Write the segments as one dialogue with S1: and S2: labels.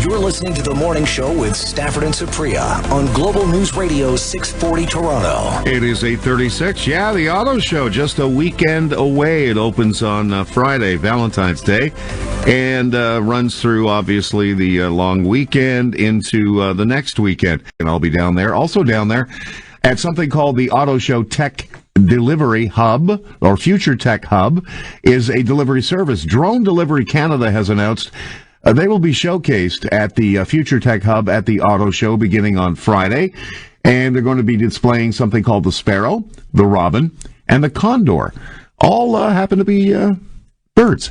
S1: You're listening to The Morning Show with Stafford and Supriya on Global News Radio 640 Toronto.
S2: It is 8:36. Yeah, the auto show, just a weekend away. It opens on Friday, Valentine's Day, and runs through, obviously, the long weekend into the next weekend. And I'll be down there, also down there, at something called the Auto Show Tech Delivery Hub, or Future Tech Hub, is a delivery service. Drone Delivery Canada has announced they will be showcased at the Future Tech Hub at the Auto Show beginning on Friday, and they're going to be displaying something called the Sparrow, the Robin, and the Condor. All happen to be birds.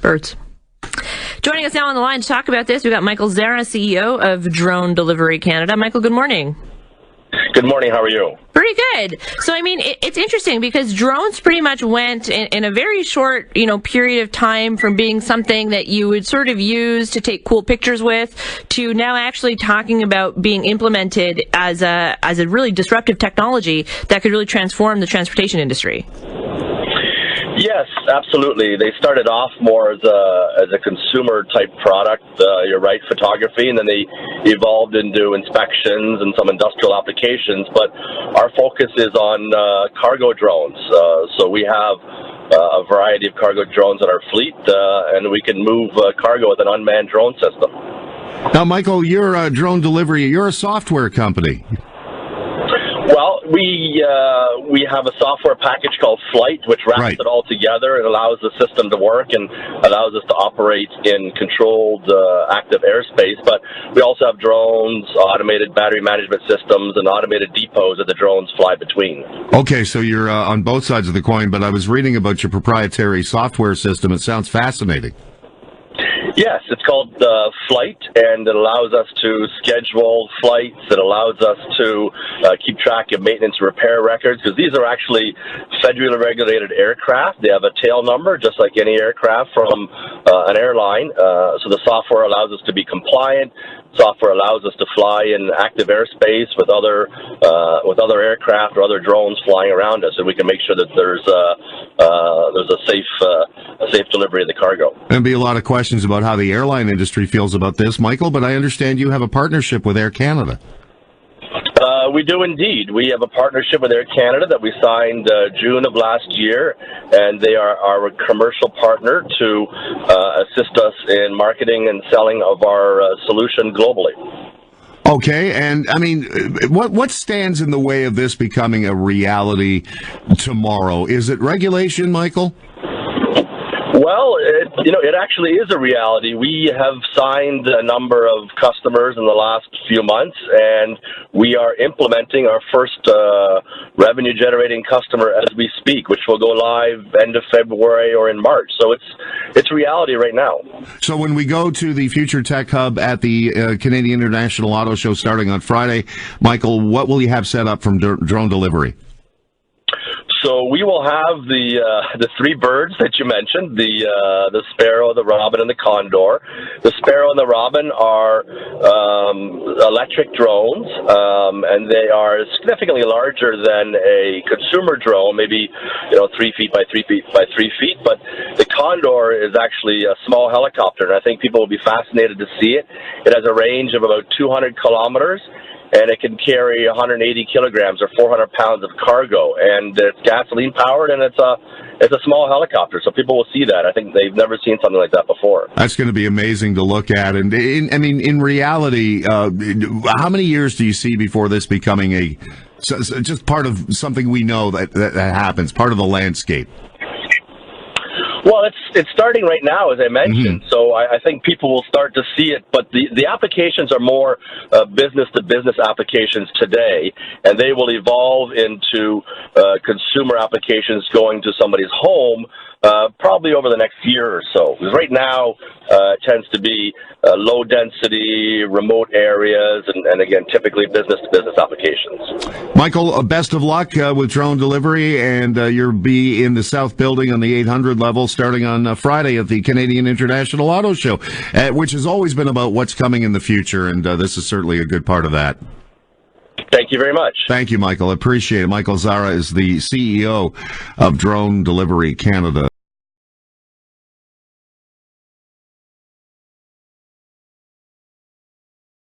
S3: Joining us now on the line to talk about this, we've got Michael Zahra, CEO of Drone Delivery Canada. Michael, good morning.
S4: Good morning. How are you?
S3: Pretty good. So, I mean, it's interesting because drones pretty much went in a very short, period of time from being something that you would sort of use to take cool pictures with to now actually talking about being implemented as a really disruptive technology that could really transform the transportation industry.
S4: Yes, absolutely. They started off more as a consumer type product. You're right, photography, and then they evolved into inspections and some industrial applications. But our focus is on cargo drones. So we have a variety of cargo drones in our fleet, and we can move cargo with an unmanned drone system.
S2: Now, Michael, you're a drone delivery. You're a software company.
S4: Well, we have a software package called Flight, which wraps it all together and allows the system to work and allows us to operate in controlled active airspace. But we also have drones, automated battery management systems, and automated depots that the drones fly between. Okay,
S2: so you're on both sides of the coin, but I was reading about your proprietary software system. It sounds fascinating.
S4: Yes, it's called Flight, and it allows us to schedule flights. It allows us to keep track of maintenance and repair records, because these are actually federally regulated aircraft. They have a tail number, just like any aircraft from an airline. So the software allows us to be compliant. Software allows us to fly in active airspace with other aircraft or other drones flying around us, and we can make sure that there's a safe delivery of the cargo.
S2: There'll be a lot of questions about how the airline industry feels about this, Michael, but I understand you have a partnership with Air Canada.
S4: We do indeed. We have a partnership with Air Canada that we signed June of last year, and they are our commercial partner to assist us in marketing and selling of our solution globally.
S2: Okay, and I mean, what stands in the way of this becoming a reality tomorrow? Is it regulation, Michael?
S4: Well, it actually is a reality. We have signed a number of customers in the last few months, and we are implementing our first revenue-generating customer as we speak, which will go live end of February or in March. So it's reality right now.
S2: So when we go to the Future Tech Hub at the Canadian International Auto Show starting on Friday, Michael, what will you have set up from drone delivery?
S4: So we will have the three birds that you mentioned, the sparrow, the robin, and the condor. The sparrow and the robin are electric drones, and they are significantly larger than a consumer drone, maybe 3 feet by 3 feet by 3 feet. But the condor is actually a small helicopter, and I think people will be fascinated to see it. It has a range of about 200 kilometers. And it can carry 180 kilograms or 400 pounds of cargo, and it's gasoline powered, and it's a small helicopter, so people will see that. I think they've never seen something like that before.
S2: That's going to be amazing to look at, and in reality, how many years do you see before this becoming just part of something we know that happens, part of the landscape?
S4: Well, it's starting right now, as I mentioned. So I think people will start to see it, but the applications are more business-to-business applications today, and they will evolve into consumer applications going to somebody's home probably over the next year or so. Because right now it tends to be low-density, remote areas, and again, typically business-to-business applications.
S2: Michael, best of luck with drone delivery, and you'll be in the South Building on the 800 level starting on Friday at the Canadian International Auto Show, which has always been about what's coming in the future, and this is certainly a good part of that.
S4: Thank you very much.
S2: Thank you, Michael. I appreciate it. Michael Zahra is the CEO of Drone Delivery Canada.